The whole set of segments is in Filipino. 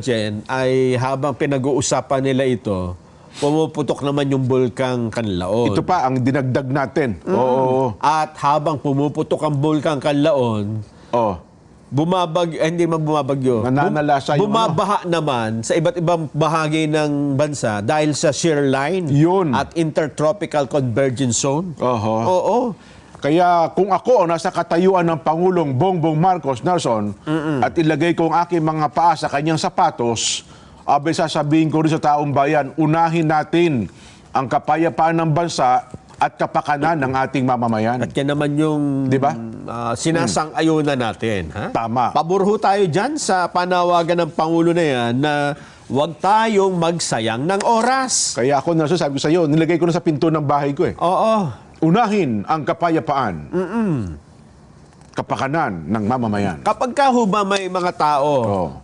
Jen, ay habang pinag-uusapan nila ito, pumuputok naman yung bulkang Canlaon. Ito pa ang dinagdag natin. Oo. At habang pumuputok ang bulkang Canlaon, Oh. hindi man bumabagyo. Nananalasa yung bumabaha naman sa iba't ibang bahagi ng bansa dahil sa shear line Yun. at intertropical convergence zone. Oho. Oo. Kaya kung ako nasa katayuan ng Pangulong Bongbong Marcos Nelson at ilagay ko ang aking mga paa sa kanyang sapatos, abay sasabihin ko rin sa taong bayan, unahin natin ang kapayapaan ng bansa at kapakanan ng ating mamamayan. At yan naman yung Di ba? sinasang-ayunan natin. Ha? Tama. Pabor ho tayo dyan sa panawagan ng Pangulo na yan na huwag tayong magsayang ng oras. Kaya ako Nelson, sabi ko sa iyo, nilagay ko na sa pinto ng bahay ko eh. Oo. Unahin ang kapayapaan, kapakanan ng mamamayan. Kapag ka ho ba may mga tao,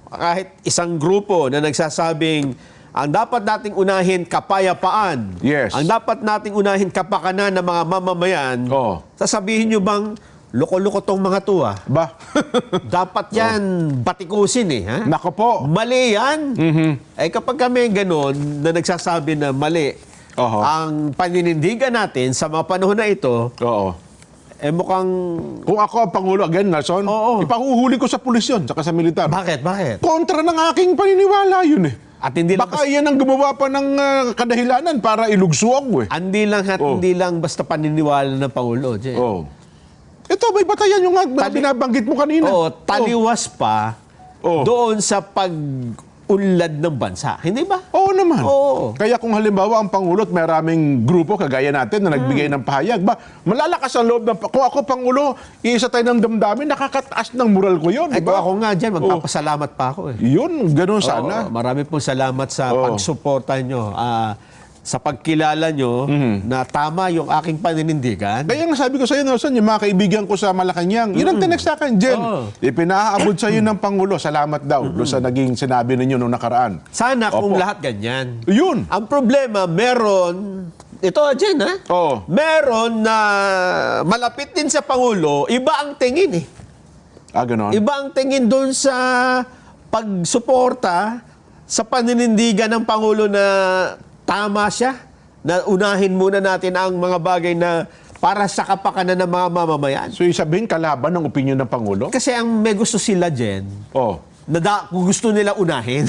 kahit isang grupo na nagsasabing ang dapat nating unahin kapayapaan, Yes. ang dapat nating unahin kapakanan ng mga mamamayan, Oo. sasabihin nyo bang loko-loko tong mga to Ba? dapat yan batikusin ha? Nako po. Mali yan. Eh kapag kami gano'n na nagsasabi na mali, Oho. ang paninindigan natin sa mga panahon na ito, Oo. mukhang... Kung ako ang Pangulo again, Nelson, Oo. ipahuhuli ko sa pulis yun, saka sa militar. Bakit? Bakit? Kontra ng aking paniniwala yun eh. At hindi lang Baka yan ang gumawa pa ng kadahilanan para ilugso ako eh. hindi lang basta paniniwala ng Pangulo. Jay. Oh. Ito, may batayan yung binabanggit mo kanina. Oo, taliwas pa Oo. doon sa pag-unlad ng bansa. Hindi ba? Oo naman. Oo. Kaya kung halimbawa ang Pangulo at maraming grupo kagaya natin na nagbigay ng pahayag, malalakas ang loob ng... Kung ako Pangulo, iisa tayo ng damdamin, nakakataas ng moral ko yun. Ito ako nga dyan, magpapasalamat pa ako eh. Yun, ganun sana. Oo, marami pong salamat sa pagsuporta nyo. Sa pagkilala nyo na tama yung aking paninindigan. Kaya nga sabi ko sa iyo, Nelson, yung mga kaibigan ko sa Malacanang, yun ang tinext sa akin, Jen. Ipinaabot sa iyo ng Pangulo, salamat daw doon sa naging sinabi ninyo noong nakaraan. Sana kung Opo. lahat ganyan. Yun. Ang problema, meron, ito Jen Oo. meron na malapit din sa Pangulo, iba ang tingin eh. Ganon. Iba ang tingin doon sa pagsuporta sa paninindigan ng Pangulo na tama siya, na unahin muna natin ang mga bagay na para sa kapakanan ng mga mamamayan. So, sabihin kalaban ng opinion ng Pangulo? Kasi ang may gusto sila, Jen, Oh. kung gusto nila unahin.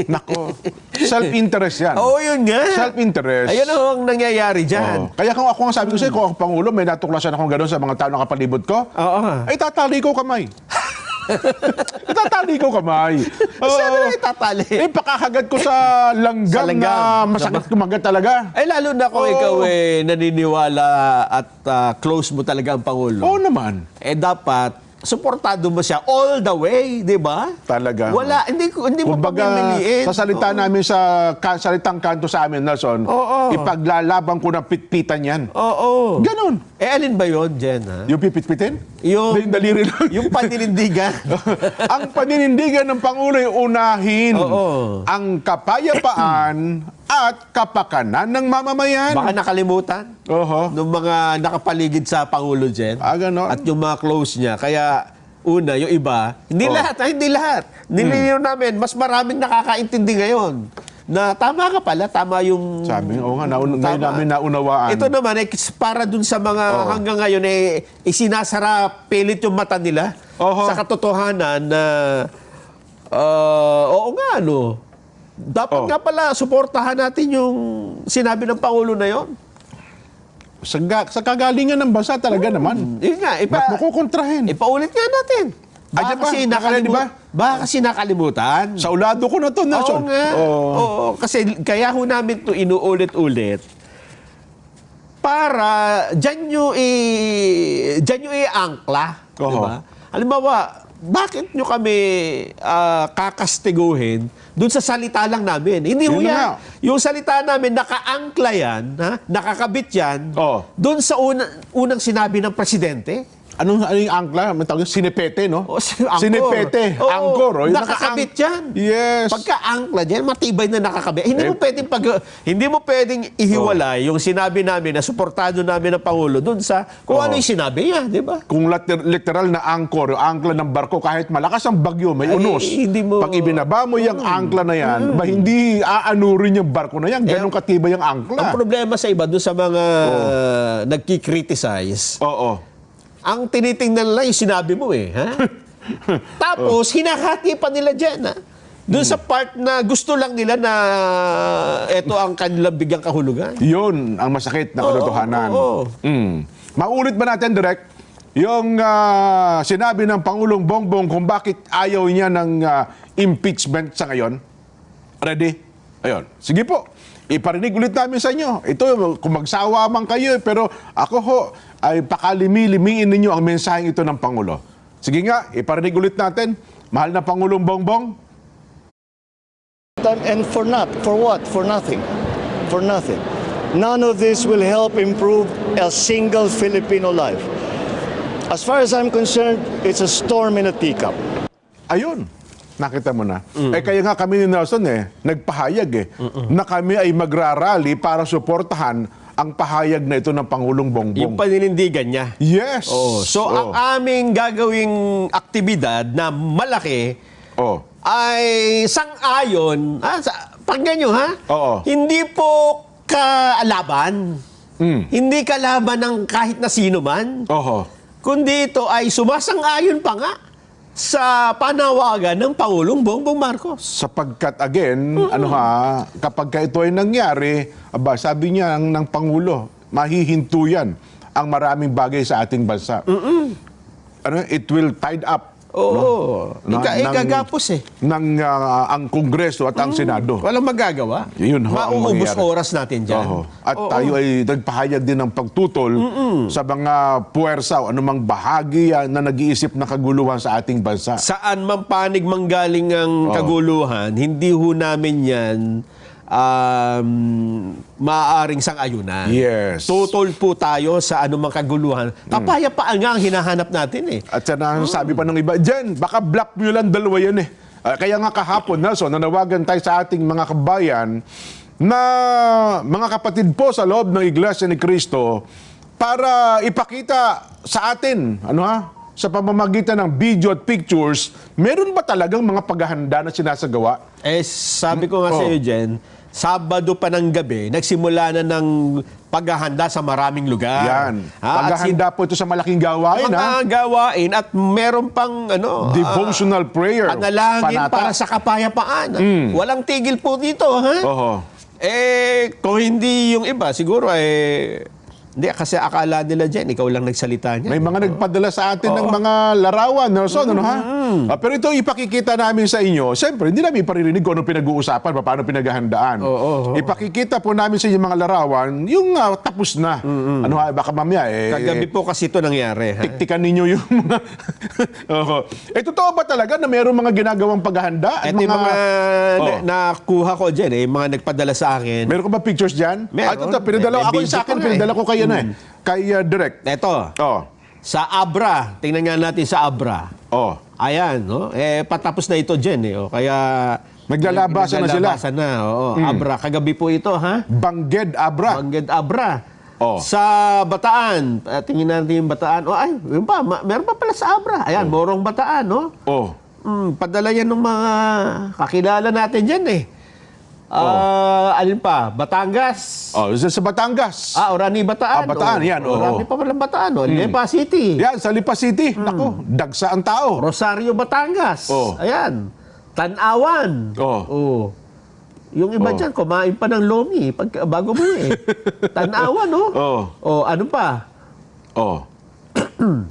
Nako. Self-interest yan. Oo, yun nga. Self-interest. Ayun ang nangyayari dyan. Kaya kung ako nga sabi ko sa'yo, kung ako Pangulo, may natuklasan akong gano'n sa mga tao na kapalibot ko, Oo. ay tatali ko kamay. Itatali ko kamay. Saan na itatali? Pakakagat ko sa langgam, Sa langgam. na masakit kumagat talaga. Ay, lalo na kung ikaw naniniwala at close mo talaga ang Pangulo. Oo naman. Dapat, suportado mo siya all the way, di ba? Talaga. Wala, hindi mo Kumbaga, pamimiliin. sa salita namin sa salitang kanto sa amin, Nelson, ipaglalaban ko ng pitpitan yan. Oo. Ganon. Alin ba yun, Jen? Ha? Yung pipit-pitin? Yung Daliri lang. yung paninindigan. Ang paninindigan ng Pangulo ay unahin ang kapayapaan at kapakanan ng mamamayan. Baka nakalimutan ng mga nakapaligid sa Pangulo, Jen. Ganon. At yung mga close niya. Kaya, una, yung iba, hindi lahat, hindi lahat. Nilinaw namin, mas maraming nakakaintindi ngayon. Na tama ka pala, tama yung... Sabi, nga, ngayon namin naunawaan. Ito naman, para dun sa mga hanggang ngayon, isinasara pilit yung mata nila sa katotohanan na, oo nga, dapat nga pala, suportahan natin yung sinabi ng Pangulo na yon. Sa kagalingan ng bansa talaga naman. Yun nga, Ba't mo kukontrahin? ipaulit nga natin. Baka kasi baka kasi nakalimutan. Sa ulado ko na to, Nelson. Oo nga. Oo, kasi kaya ho namin ito inuulit-ulit para dyan nyo i-angkla. Diba? Halimbawa, bakit nyo kami kakastiguhin doon sa salita lang namin? Hindi ho yan. Yung salita namin, nakaangkla yan, nakakabit yan, doon sa unang sinabi ng presidente. ano yung angkla? May tawag yun? Sinipete, no? Angkor. Sinipete. Oo, Angkor. Oh, yung nakakabit yan. Yes. Pagka angkla dyan, matibay na nakakabit. Hindi mo pwedeng ihiwalay yung sinabi namin na suportado namin ng Pangulo dun sa kung ano yung sinabi niya, di ba? Kung literal na angkor, yung angkla ng barko, kahit malakas ang bagyo, may unos. Hindi mo... Pag ibinaba mo yung angkla na yan, ba hindi aanurin yung barko na yan. Ganun katibay yung angkla. Ang problema sa iba, dun sa mga nagki-criticize, Oo. ang tinitingnan nila yung sinabi mo eh. Ha? Tapos, hinahati pa nila dyan. Ha? Doon sa part na gusto lang nila na ito ang kanilang bigyang kahulugan. Yun ang masakit na katotohanan. oo. Maulit ba natin, Direk, yung sinabi ng Pangulong Bongbong kung bakit ayaw niya ng impeachment sa ngayon? Ready? Ayun. Sige po. Iparinig ulit namin sa inyo. Ito, kung magsawa man kayo, pero ako ho, ay pakalimi-limiin ninyo ang mensaheng ito ng Pangulo. Sige nga, iparinig ulit natin. Mahal na Pangulong Bongbong. And for what? For nothing. For nothing. None of this will help improve a single Filipino life. As far as I'm concerned, it's a storm in a teacup. Ayun. Nakita mo na. Kaya nga kami ni Nelson nagpahayag na kami ay magrarally para suportahan ang pahayag na ito ng Pangulong Bongbong. Yung paninindigan niya. Yes. So, ang aming gagawing aktibidad na malaki ay sang-ayon, pakinggan nyo ha? Oo. Hindi po kalaban. Hindi kalaban ng kahit na sino man. Kundi ito ay sumasang-ayon pa nga sa panawagan ng Pangulong Bongbong Marcos. Sapagkat again, kapag ito ay nangyari, sabi niya ng Pangulo, mahihinto yan ang maraming bagay sa ating bansa. It will tide up. Oo. Ikagapos ang Kongreso at ang Senado. Walang magagawa. Yun ho ang mauubos mangyayari. oras natin dyan. At tayo ay nagpahayag din ng pagtutol sa mga puwersa o anumang bahagi na nag-iisip na kaguluhan sa ating bansa. Saan man panig manggaling ang kaguluhan, hindi ho namin yan maaaring sang-ayunan. Yes. Tutol po tayo sa anumang kaguluhan. Kapayapaan nga ang hinahanap natin eh. At sana sabi pa ng iba, Jen, baka black nyo lang dalawa yan eh. Kaya nga kahapon, Nelson, nanawagan tayo sa ating mga kabayan na mga kapatid po sa loob ng Iglesia ni Cristo para ipakita sa atin, sa pamamagitan ng video at pictures, meron ba talagang mga paghahanda na sinasagawa? Sabi ko nga sa iyo, Jen, Sabado pa ng gabi, nagsimula na ng paghahanda sa maraming lugar. Yan. Paghahanda po ito sa malaking gawain, mga gawain at meron pang devotional prayer. Panalangin para sa kapayapaan. Walang tigil po dito, ha? Kung hindi yung iba, siguro hindi, kasi akala nila dyan, ikaw lang nagsalita niya. May mga nagpadala sa atin ng mga larawan, Nelson, pero ito ipakikita namin sa inyo. Siyempre, hindi namin paririnig kung ano pinag-uusapan, paano pinaghahandaan. Ipakikita po namin sa inyo mga larawan, yung tapos na. Baka mamaya Kagabi po kasi ito nangyari. Tiktikan ninyo yung mga... totoo ba talaga na mayroong mga ginagawang paghahanda? Ito yung mga nakuha ko dyan, mga nagpadala sa akin. Meron ka ba pictures dyan? Meron. Ako yung sa akin, pinadala ko kayo kay Direct. Ito. Sa Abra. Tingnan nga natin sa Abra. Ayan, patapos na ito dyan. Kaya... Naglalabasan na sila. Abra. Kagabi po ito, ha? Bangged Abra. Bangged Abra. Sa Bataan. Tingnan natin yung Bataan. Yun pa. Meron pa pala sa Abra. Ayan, Morong Bataan, padala yan ng mga kakilala natin dyan, alin pa? Batangas. Sa Batangas. Orani Bataan. Bataan, yan. Orani pa pala Bataan. Lipa City. Yan, sa Lipa City. Naku, dagsa ang tao. Rosario, Batangas. Ayan. Tanawan. Yung iba dyan, kumain pa ng lomi bago mo Tanawan, ano pa?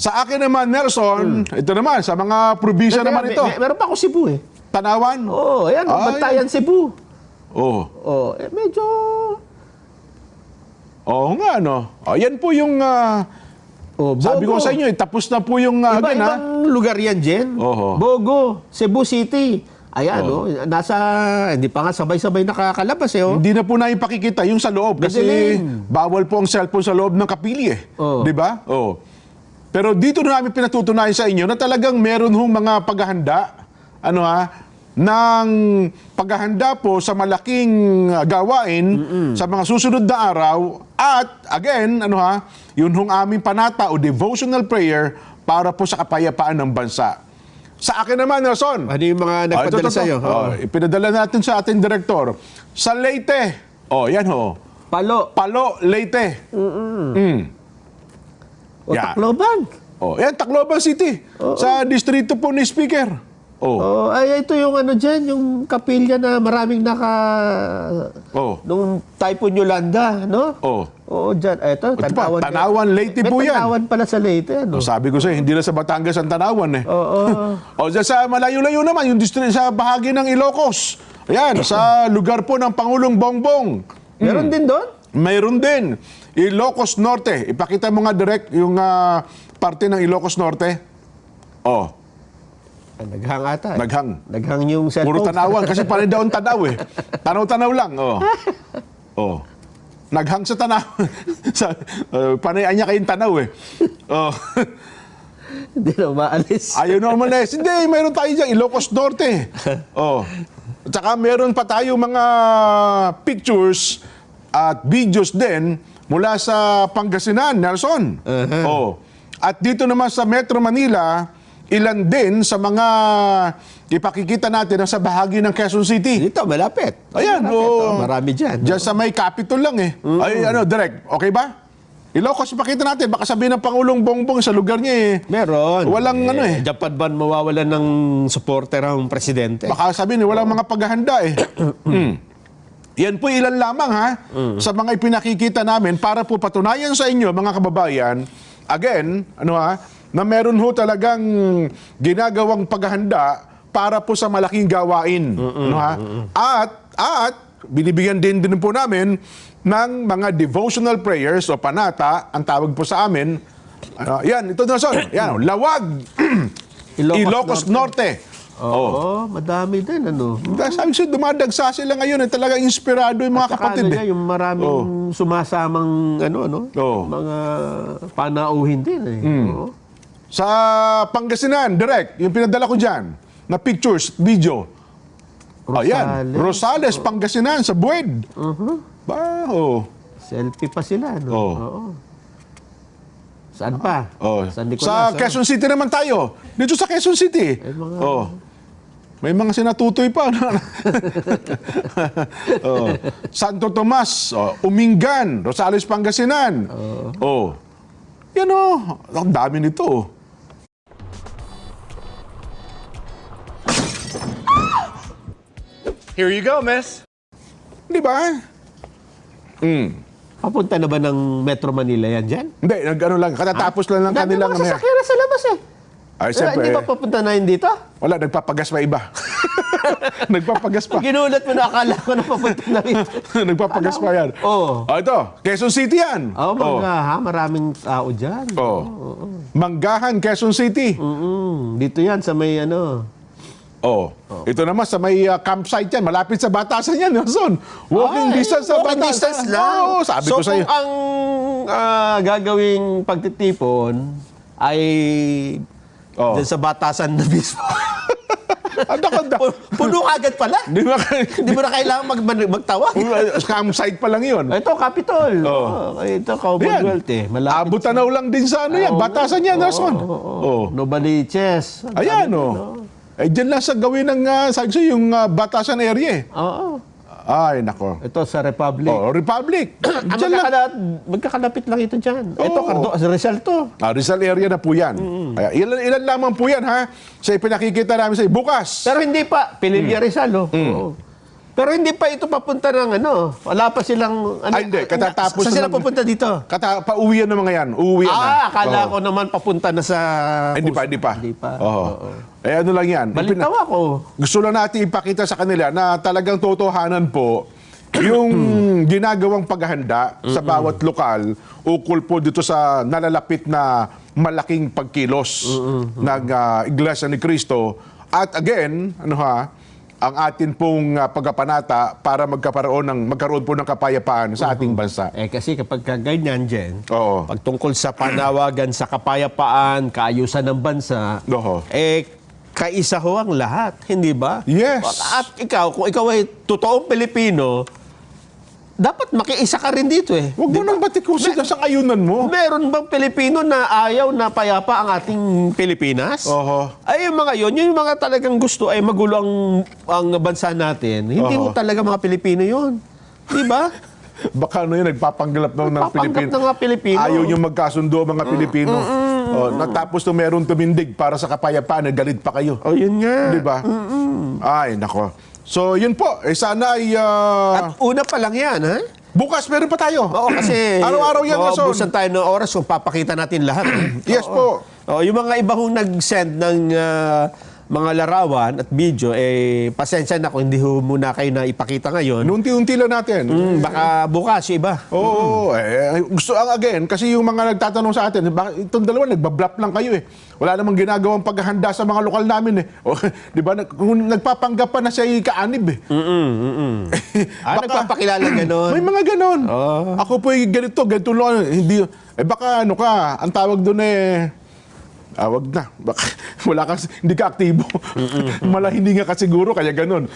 Sa akin naman, Nelson, ito naman, sa mga probinsya naman ito. Meron pa ako Cebu Tanawan? Ayan, Bantayan, Cebu. Medyo... nga, yan po yung... sabi ko sa inyo, tapos na po yung... Iba-ibang lugar yan, Jen. Bogo, Cebu City. Ayan, hindi pa nga sabay-sabay nakakalabas, Hindi na po na ipakikita yung sa loob. Kasi bawal po ang cellphone sa loob ng kapili, Di ba? Pero dito na namin pinatutunayan sa inyo na talagang meron hong mga paghahanda, ng paghahanda po sa malaking gawain sa mga susunod na araw. At again, yun hong aming panata o devotional prayer para po sa kapayapaan ng bansa. Sa akin naman, Nelson. Ano yung mga nagpadala sa'yo? Ipinadala natin sa ating direktor. Sa Leyte. Yan ho. Palo, Leyte. O Tacloban. Yan, Tacloban City. Sa distrito po ni Speaker. Ay, ito yung dyan, yung kapilya na maraming nung Typhoon Yolanda, no? Oo, dyan. Ito, Tanawan. Tanawan, Leyte po yan. May Tanawan pala sa Leyte, ano? Sabi ko sa'yo, hindi na sa Batangas ang Tanawan, eh. Dyan sa malayo-layo naman, yung distrito sa bahagi ng Ilocos. Ayan, sa lugar po ng Pangulong Bongbong. Meron din doon? Mayroon din. Ilocos Norte. Ipakita mo nga direct yung parte ng Ilocos Norte. Naghang ata. Naghang yung cellphone. Puro tanawan kasi panay daon tanaw eh. Tanaw-tanaw lang. Naghang sa tanaw. Panay anya kayong tanaw eh. Hindi na umaalis. Ayaw na umalis. Hindi, mayroon tayo dyan. Ilocos Norte. At saka meron pa tayo mga pictures at videos din mula sa Pangasinan, Nelson. At dito naman sa Metro Manila, ilan din sa mga ipakikita natin sa bahagi ng Quezon City. Dito, malapit. Ayan, marami dyan. Diyan sa may Capitol lang eh. Ay, direct. Okay ba? Ilocos, ipakita natin. Baka sabihin ng Pangulong Bongbong sa lugar niya eh. Meron. Walang Japan ba mawawalan ng supporter ang presidente? Baka sabihin, walang mga paghahanda eh. Yan po ilan lamang sa mga ipinakikita namin para po patunayan sa inyo, mga kababayan, again, na meron ho talagang ginagawang paghahanda para po sa malaking gawain. At binibigyan din po namin ng mga devotional prayers o panata, ang tawag po sa amin. Yan, ito na son. Yan, Lawag, Ilocos Norte. Madami din, Sabi ko, dumadagsa sila ngayon. Talagang inspirado yung mga kapatid. Yung maraming sumasamang, mga panauhin din eh. Sa Pangasinan, direct, yung pinadala ko dyan, na pictures, video. Rosales, Pangasinan, sa Buwed. Selfie pa sila, Saan pa? San Nicolas, sa Quezon City naman tayo. Dito sa Quezon City. May mga sinatutoy pa. Santo Tomas, Umingan, Rosales, Pangasinan. Yan ang dami nito. Here you go, miss. Di ba? Papunta na ba ng Metro Manila yan dyan? Hindi, lang. Katatapos lang ng kanilang... Dami mga sasakyan sa labas eh. Ay, siyempre. Hindi ba papunta na yun dito? Wala, nagpapagas pa iba. Nagpapagas pa. Ginulat mo na, akala ko na papunta na rito. Nagpapagas pa yan. Ito, Quezon City yan. Maraming tao dyan. Manggahan, Quezon City. Dito yan sa may Ito naman sa may campsite yan. Malapit sa Batasan yan, Nelson. Walking distance sa walking Batasan. distance lang. Sabi so ko sa'yo. kung ang gagawing pagtitipon ay dyan sa Batasan na mismo. Puno agad pala. Hindi mo na kailangan magtawag. Campsite pa lang yun. Ito, Capitol. Ito, Commonwealth eh. Abutanaw lang din sa yan. Batasan yan, Nelson. Novaliches. Ayan, dyan lang sa gawin ng, sabi ko, yung Batasan area. Ay, nako. Ito sa Republic. Republic. Magkakalapit lang ito dyan. Ito, Rizal to. Rizal area na po yan. Ilan lamang po yan, sa ipinakikita namin sa bukas. Pero hindi pa. Pililya Rizal, Pero hindi pa ito papunta ng wala pa silang... Hindi, katatapos saan sila pupunta dito? Pauwian ng mga yan. Uuwian na. Akala ko naman papunta na sa... Hindi pa. Ano lang yan. Balitaw ako. Gusto lang natin ipakita sa kanila na talagang totohanan po yung ginagawang paghahanda sa bawat lokal ukol po dito sa nalalapit na malaking pagkilos ng Iglesia ni Cristo. At again, ang atin pong pagkapanata para magkaroon po ng kapayapaan sa ating bansa. Kasi kapag ganyan, Jen, Oo. pag tungkol sa panawagan sa kapayapaan, kaayusan ng bansa, Oo. kaisa ho ang lahat, hindi ba? Yes. At kung ikaw ay totoong Pilipino, dapat makiisa ka rin dito eh. Huwag mo nang batikusin sa ayunan mo. Meron bang Pilipino na ayaw na payapa ang ating Pilipinas? Oho. Ay, yung mga yun, yung mga talagang gusto ay magulo ang bansa natin. Hindi Oho. mo talaga mga Pilipino yun. Di ba? Baka ano yun, nagpapanggap ng Nagpapanggap ng mga Pilipino. Ayaw yung magkasundo ang mga Pilipino. Natapos na meron tumindig para sa kapayapaan, galit pa kayo. O, yun nga. Di ba? Ay, nako. So, yun po. Sana ay... At una pa lang yan, ha? bukas meron pa tayo. Oo, kasi Araw-araw yan, Rason. maubusan tayo ng oras kung papakita natin lahat. Yes po. Yung mga iba hong nag-send ng mga larawan at video, pasensya na kung hindi ho muna kayo na ipakita ngayon. Unti-unti lang natin. Baka bukas yung iba. Oo. Gusto again, kasi yung mga nagtatanong sa atin, bakit itong dalawa, nagbablap lang kayo eh. Wala namang ginagawang paghahanda sa mga lokal namin eh. O, di ba, kung nagpapanggap pa na siya kaanib eh. Nagpapakilala gano'n. May mga ganon. Ako po ganito lang. Hindi, baka ano ka, ang tawag doon wag na. Baka, hindi ka aktibo. Malahininga ka siguro, kaya ganon.